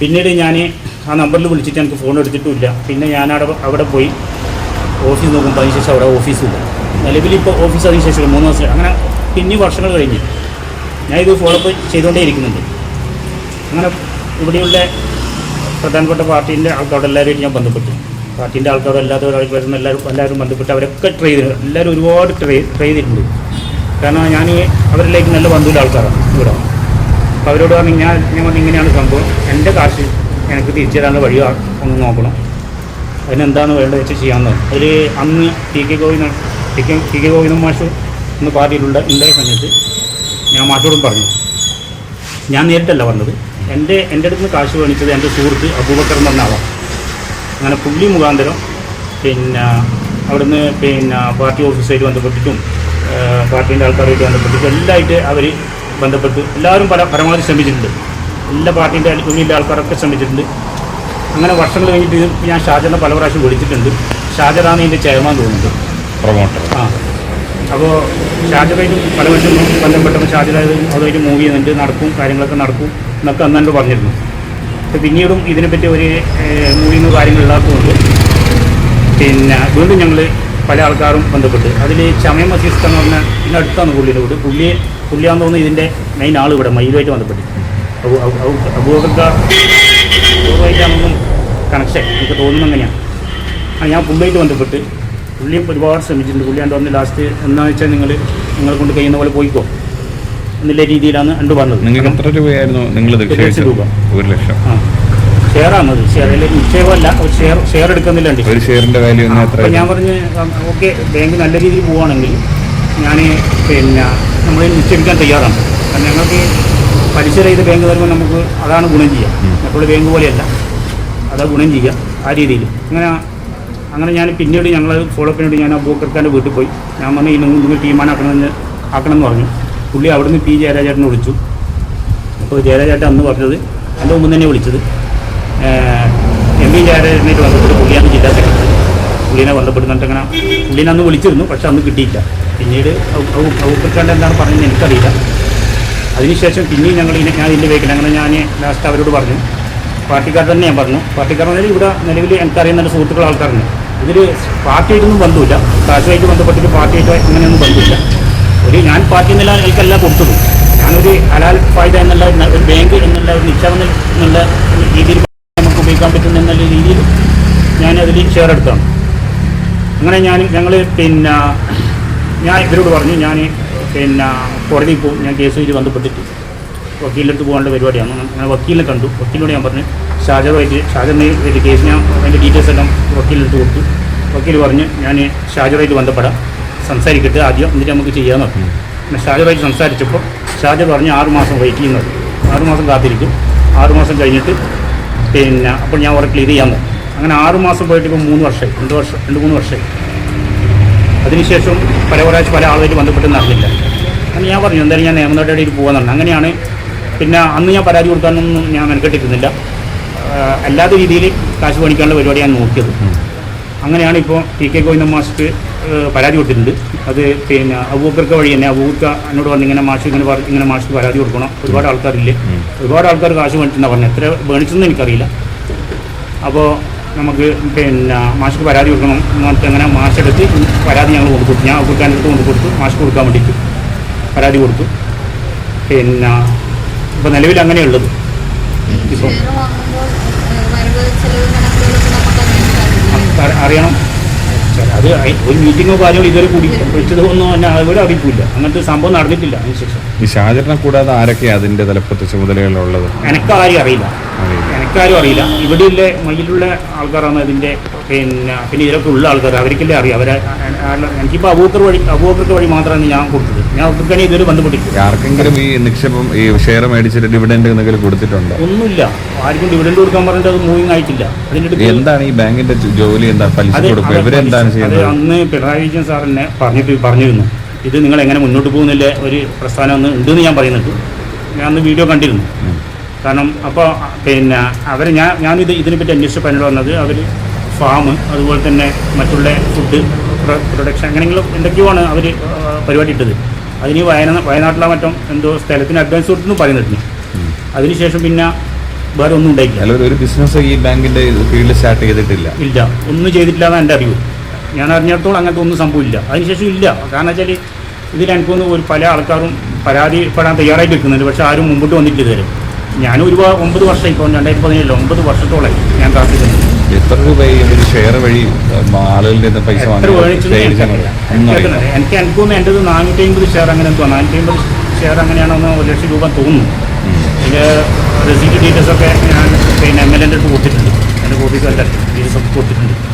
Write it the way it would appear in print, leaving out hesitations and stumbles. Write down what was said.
പിന്നീട് ഞാൻ ആ നമ്പറിൽ വിളിച്ചിട്ട് എനിക്ക് ഫോൺ എടുത്തിട്ടുമില്ല. പിന്നെ ഞാൻ അവിടെ പോയി ഓഫീസ് നോക്കുമ്പോൾ അതിനുശേഷം അവിടെ ഓഫീസില്ല. നിലവിലിപ്പോൾ ഓഫീസ് അതിന് ശേഷം 3 ദിവസം അങ്ങനെ പിന്നെ വർഷങ്ങൾ കഴിഞ്ഞ് ഞാൻ ഇത് ഫോളോ അപ്പ് ചെയ്തുകൊണ്ടേ ഇരിക്കുന്നുണ്ട്. അങ്ങനെ ഇവിടെയുള്ള പ്രധാനപ്പെട്ട പാർട്ടീൻ്റെ ആൾക്കാരോട് എല്ലാവരുമായിട്ട് ഞാൻ ബന്ധപ്പെട്ടു. പാർട്ടീൻ്റെ ആൾക്കാരും അല്ലാത്തവരായിട്ടും എല്ലാവരും ബന്ധപ്പെട്ട് അവരൊക്കെ ട്രൈ ചെയ്തു. എല്ലാവരും ഒരുപാട് ട്രൈ ചെയ്തിട്ടുണ്ട്. കാരണം ഞാൻ അവരിലേക്ക് നല്ല ബന്ധുവിൻ്റെ ആൾക്കാരാണ് ഇവിടെ. അപ്പോൾ അവരോട് പറഞ്ഞു ഞാൻ പറഞ്ഞു ഇങ്ങനെയാണ് സംഭവം, എൻ്റെ കാശ് എനിക്ക് തിരിച്ചു തരാനുള്ള വഴി ഒന്ന് നോക്കണം, അതിനെന്താണ് വേണ്ടത് വെച്ച് ചെയ്യാമെന്ന്. അതിൽ അന്ന് ടി കെ ഗോവിന്ദൻ മാഷ് ഇന്ന് പാർട്ടിയിലുള്ള ഉണ്ടായ സമയത്ത് ഞാൻ മാഷോടും പറഞ്ഞു, ഞാൻ നേരിട്ടല്ല പറഞ്ഞത്, എൻ്റെ അടുത്ത് നിന്ന് കാശ് മേടിച്ചത് എൻ്റെ സുഹൃത്ത് അബൂബക്കർ എന്ന് പറഞ്ഞ ആളാണ്. അങ്ങനെ പുള്ളി മുഖാന്തരം പിന്നെ അവിടുന്ന് പാർട്ടി ഓഫീസായിട്ട് ബന്ധപ്പെട്ടിട്ടും പാർട്ടീൻ്റെ ആൾക്കാരുമായിട്ട് ബന്ധപ്പെട്ടിട്ടും എല്ലാമായിട്ട് അവർ ബന്ധപ്പെട്ട് എല്ലാവരും പരമാവധി ശ്രമിച്ചിട്ടുണ്ട്. എല്ലാ പാർട്ടീൻ്റെ ഉള്ളിലെ ആൾക്കാരൊക്കെ ശ്രമിച്ചിട്ടുണ്ട്. അങ്ങനെ വർഷങ്ങൾ കഴിഞ്ഞിട്ട് ഞാൻ ഷാജറിനെ പല പ്രാവശ്യം വിളിച്ചിട്ടുണ്ട്. ഷാജറാണ് ഇതിൻ്റെ ചെയർമാൻ തോന്നുന്നുണ്ട്, പ്രൊമോട്ടർ. അപ്പോൾ ഷാജറായിട്ട് പല വർഷം ബന്ധപ്പെട്ടപ്പോൾ ഷാജർ അതുമായിട്ട് മൂവ് ചെയ്യുന്നുണ്ട്, കാര്യങ്ങളൊക്കെ നടക്കും എന്നൊക്കെ അന്നോട് പറഞ്ഞിരുന്നു. അപ്പോൾ പിന്നീടും ഇതിനെപ്പറ്റി ഒരു മൂവിങ് കാര്യങ്ങളില്ലാത്തതുകൊണ്ട് വീണ്ടും ഞങ്ങൾ പല ആൾക്കാരും ബന്ധപ്പെട്ട് അതിൽ ചമയം മസീസ് എന്ന് പറഞ്ഞാൽ ഇതിനടുത്താണ് പുള്ളിയുടെ വീട്. പുള്ളിയാന്ന് തോന്നുന്നു ഇതിൻ്റെ മെയിൻ ആൾ ഇവിടെ മയിലുമായിട്ട് ബന്ധപ്പെട്ട്. അബൂബക്കറായിട്ടാണെന്നും കണക്ഷൻ എനിക്ക് തോന്നുന്നു അങ്ങനെയാണ്. ഞാൻ പുള്ളിയായിട്ട് ബന്ധപ്പെട്ട് പുള്ളിയും ഒരുപാട് ശ്രമിച്ചിട്ടുണ്ട്. പുള്ളിയാണ്ട് വന്ന് ലാസ്റ്റ് എന്താണെന്ന് വെച്ചാൽ നിങ്ങളെ കൊണ്ട് കഴിയുന്ന പോലെ പോയിക്കോ എന്നുള്ള രീതിയിലാണ് കണ്ടു പറഞ്ഞത്. നിങ്ങൾക്ക് എത്ര രൂപയായിരുന്നു നിങ്ങൾ? 1 ലക്ഷം രൂപ. 1 ലക്ഷം. ഷെയറാണത്. നിക്ഷേപമല്ല, ഷെയർ എടുക്കുന്നില്ല. ഒരു ഷെയറിൻ്റെ വാല്യൂ അപ്പോൾ ഞാൻ പറഞ്ഞ് ഓക്കെ, ബാങ്ക് നല്ല രീതിയിൽ പോവുകയാണെങ്കിൽ ഞാൻ നമ്മൾ നിക്ഷേപിക്കാൻ തയ്യാറാണ്. കാരണം ഞങ്ങൾക്ക് പലിശ ചെയ്ത് ബാങ്ക് തരുമ്പോൾ നമുക്ക് അതാണ് ഗുണം ചെയ്യുക. മറ്റുള്ള ബാങ്ക് പോലെയല്ല, അതാ ഗുണം ചെയ്യുക ആ രീതിയിൽ. അങ്ങനെ ഞാൻ പിന്നീട് ഞങ്ങൾ ഫോളോ അപ്പിനോട് ഞാൻ അബൂബക്കർക്കാൻ്റെ വീട്ടിൽ പോയി. ഞാൻ പറഞ്ഞു നിങ്ങൾ തീരുമാനമാക്കണമെന്ന് പറഞ്ഞു. പുള്ളി അവിടുന്ന് പി ജയരാജേട്ടനെ വിളിച്ചു. അപ്പോൾ ജയരാജേട്ടൻ അന്ന് പറഞ്ഞത് എൻ്റെ മുമ്പ് തന്നെ വിളിച്ചത് MP ജയരാജനായിട്ട് ബന്ധപ്പെട്ട് പുള്ളിയാണ് ജില്ലാ സെക്രട്ടറി. പുള്ളിനെ ബന്ധപ്പെടുന്നിട്ട് അങ്ങനെ പുള്ളിനെ അന്ന് വിളിച്ചിരുന്നു, പക്ഷെ അന്ന് കിട്ടിയില്ല. പിന്നീട് അബൂബക്കർക്കാൻ്റെ എന്താണ് പറഞ്ഞതെന്ന് എനിക്കറിയില്ല. അതിനുശേഷം പിന്നെയും ഞാൻ ഇതിൻ്റെ വേക്കില്ല. അങ്ങനെ ഞാൻ ലാസ്റ്റ് അവരോട് പറഞ്ഞു, പാർട്ടിക്കാർ തന്നെ ഞാൻ പറഞ്ഞു. പാർട്ടിക്കാർ പറഞ്ഞാൽ ഇവിടെ നിലവിൽ എനിക്കറിയുന്ന നല്ല സുഹൃത്തുക്കൾ ആൾക്കാരുണ്ട്. ഇതിൽ പാർട്ടിയായിട്ടൊന്നും ബന്ധമില്ല, കാശുമായിട്ട് ബന്ധപ്പെട്ടിട്ട് പാർട്ടിയായിട്ട് അങ്ങനെയൊന്നും ബന്ധമില്ല. ഞാൻ പാർട്ടി എന്നുള്ള എനിക്കെല്ലാം കൊടുത്തത്. ഞാനൊരു ഹലാൽ ഫായ്ദ എന്നുള്ള ഒരു ബാങ്ക് എന്നുള്ള ഒരു നിക്ഷേപം എന്നുള്ള രീതിയിൽ നമുക്ക് ഉപയോഗിക്കാൻ പറ്റുന്ന എന്നുള്ള രീതിയിൽ ഞാനതിൽ ഷെയർ എടുത്താണ്. അങ്ങനെ ഞങ്ങൾ ഞാൻ ഇവരോട് പറഞ്ഞു, ഞാൻ കോടതിയിൽ പോകും, ഞാൻ കേസുമായിട്ട് ബന്ധപ്പെട്ടിട്ട് വക്കീലിനടുത്ത് പോകാനുള്ള പരിപാടിയാണ്. അങ്ങനെ വക്കീലിനെ കണ്ടു. വക്കീലിനോട് ഞാൻ പറഞ്ഞു ഷാജറിന് ഒരു കേസ് ഞാൻ അതിൻ്റെ ഡീറ്റെയിൽസ് എല്ലാം വക്കീലിനടുത്ത് കൊടുത്തു. വക്കീൽ പറഞ്ഞു ഞാൻ ഷാജറുമായിട്ട് ബന്ധപ്പെടാം, സംസാരിക്കട്ടെ ആദ്യം, എന്നിട്ട് നമുക്ക് ചെയ്യാമെന്ന് പറഞ്ഞു. പിന്നെ ഷാജറുമായിട്ട് സംസാരിച്ചപ്പോൾ ഷാജർ പറഞ്ഞ് 6 മാസം വെയിറ്റ് ചെയ്യുന്നത്, 6 മാസം കാത്തിരിക്കും, 6 മാസം കഴിഞ്ഞിട്ട് അപ്പോൾ ഞാൻ അവിടെ ക്ലിയർ ചെയ്യാമെന്ന്. അങ്ങനെ 6 മാസം പോയിട്ട് ഇപ്പോൾ 3 വർഷമായി, 2-3 വർഷമായി. അതിനുശേഷം പല ആളുമായിട്ട് ബന്ധപ്പെട്ട് നടന്നില്ല. അങ്ങനെ ഞാൻ പറഞ്ഞു എന്തായാലും ഞാൻ നിയമനടപടിയിൽ പോകാൻ പറഞ്ഞു. അങ്ങനെയാണ് പിന്നെ അന്ന് ഞാൻ പരാതി കൊടുക്കാനൊന്നും ഞാൻ മെനക്കെട്ടിരുന്നില്ല. അല്ലാത്ത രീതിയിൽ കാശ് മേടിക്കാനുള്ള പരിപാടി ഞാൻ നോക്കിയത്. അങ്ങനെയാണ് ഇപ്പോൾ ടി കെ ഗോവിന്ദൻ മാഷ്ക്ക് പരാതി കൊടുത്തിട്ടുണ്ട്. അത് അബൂബക്കർക്ക് വഴി തന്നെ അബൂബക്ക എന്നോട് പറഞ്ഞു ഇങ്ങനെ മാഷ്ക്ക് പരാതി കൊടുക്കണം, ഒരുപാട് ആൾക്കാരില്ലേ, ഒരുപാട് ആൾക്കാർ കാശ് മേടിച്ചെന്നാണ് പറഞ്ഞത്. എത്ര മേടിച്ചെന്ന് എനിക്കറിയില്ല. അപ്പോൾ നമുക്ക് മാഷ്ക്ക് പരാതി കൊടുക്കണം എന്ന് പറഞ്ഞിട്ട് അങ്ങനെ മാഷെടുത്ത് പരാതി ഞങ്ങൾ കൊടുത്തു. ഞാൻ അബൂബക്കാൻ്റെ അടുത്ത് കൊടുത്തു, മാഷ്ക്ക് കൊടുക്കാൻ വേണ്ടിയിട്ട് പരാതി കൊടുത്തു. ഇപ്പോൾ നിലവിൽ അങ്ങനെയുള്ളത്. ഇപ്പോൾ അറിയണം, അത് ഒരു മീറ്റിങ്ങോ കാര്യങ്ങളോ ഇതുവരെ കൂടി വിളിച്ചതൊന്നും എന്നെ അതുപോലെ അറിയിപ്പില്ല. അങ്ങനത്തെ സംഭവം നടന്നിട്ടില്ല. അതിനുശേഷം ഈ ഷാജറിനെ കൂടാതെ ആരൊക്കെയാണ് അതിൻ്റെ തലപ്പത്ത് ചുമതലകളുള്ളത്? എനിക്കാരും അറിയില്ല. ഇവിടെയുള്ള മയിലുള്ള ആൾക്കാരാണ് അതിൻ്റെ. പിന്നെ ഇതിലൊക്കെ ഉള്ള ആൾക്കാർ അവർക്കല്ലേ അറിയാം. എനിക്കിപ്പോൾ അബൂബക്കർക്ക് വഴി മാത്രമാണ് ഞാൻ കൊടുത്തത്. ഞാൻ അബൂബക്കറിനെ ഇതുവരെ ബന്ധപ്പെട്ടിട്ടില്ല. ആർക്കെങ്കിലും ഈ നിക്ഷേപം ഈ ഷെയർ മേടിച്ചിട്ട് ഡിവിഡൻഡ് എന്തെങ്കിലും കൊടുത്തിട്ടുണ്ടോ? ഒന്നുമില്ല, ആർക്കും ഡിവിഡൻഡ് കൊടുക്കാൻ പറഞ്ഞിട്ട് അത് മൂവിങ് ആയിട്ടില്ല. അതിൻ്റെ എന്താണ് ഈ ബാങ്കിന്റെ ജോലി? എന്താ പലിശ കൊടുക്കുക? ഇവരെന്താണ് ചെയ്യുന്നത്? അന്ന് പിണറായി വിജയൻ സാറിനെ പറഞ്ഞിരുന്നു, ഇത് നിങ്ങൾ എങ്ങനെ മുന്നോട്ട് പോകുന്നില്ല ഒരു പ്രസ്ഥാനം ഒന്ന് ഉണ്ടെന്ന് ഞാൻ പറയുന്നുണ്ട്. ഞാൻ അന്ന് വീഡിയോ കണ്ടിരുന്നു. കാരണം അപ്പോൾ ഞാനിത് ഇതിനെപ്പറ്റി അന്വേഷിച്ചപ്പോൾ എന്നോട് പറഞ്ഞത് അവർ ഫാം, അതുപോലെ തന്നെ മറ്റുള്ള ഫുഡ് പ്രൊഡക്ഷൻ അങ്ങനെയെങ്കിലും എന്തൊക്കെയാണ് അവർ പരിപാടി ഇട്ടത്. അതിന് വയനാട്ടിലെ മറ്റും എന്തോ സ്ഥലത്തിന് അഡ്വാൻസ് കൊടുത്തെന്ന് പറയുന്നുണ്ട്. അതിനുശേഷം പിന്നെ വേറെ ഒന്നും ഉണ്ടായിട്ടില്ല. അല്ല, ഒരു ബിസിനസ് ഈ ബാങ്കിന്റെ ഫീൽഡ് സ്റ്റാർട്ട് ചെയ്തിട്ടില്ല. ഇല്ല, ഒന്നും ചെയ്തിട്ടില്ല എന്നാണ് എൻ്റെ അറിവ്. ഞാൻ അറിഞ്ഞിടത്തോളം അങ്ങനത്തെ ഒന്നും സംഭവമില്ല. അതിനുശേഷം ഇല്ല. കാരണം വെച്ചാൽ ഇതിൽ എനിക്കൊന്ന് ഒരു പല ആൾക്കാരും പരാതിപ്പെടാൻ തയ്യാറായിട്ട് നിൽക്കുന്നുണ്ട്. പക്ഷെ ആരും മുമ്പോട്ട് വന്നിട്ട് തരും. ഞാൻ 9 വർഷം, ഇപ്പോൾ 2017 9 വർഷത്തോളമായി ഞാൻ കാത്തിരിക്കുന്നത്. എത്ര രൂപ ഒരു ഷെയർ വഴി ആളുകളുടെ നിന്ന് പൈസ എനിക്കൊന്ന് എൻ്റെത് 450 ഷെയർ അങ്ങനെ എന്തോ 450 ഷെയർ അങ്ങനെയാണെന്ന് 1 ലക്ഷം രൂപ തോന്നുന്നു. ഇതിൻ്റെ റെസീറ്റ് ഡീറ്റെയിൽസൊക്കെ ഞാൻ MLA അടുത്ത് കൊടുത്തിട്ടുണ്ട്. എൻ്റെ ഓഫീസ് ഡീറ്റെയിൽസൊക്കെ കൊടുത്തിട്ടുണ്ട്.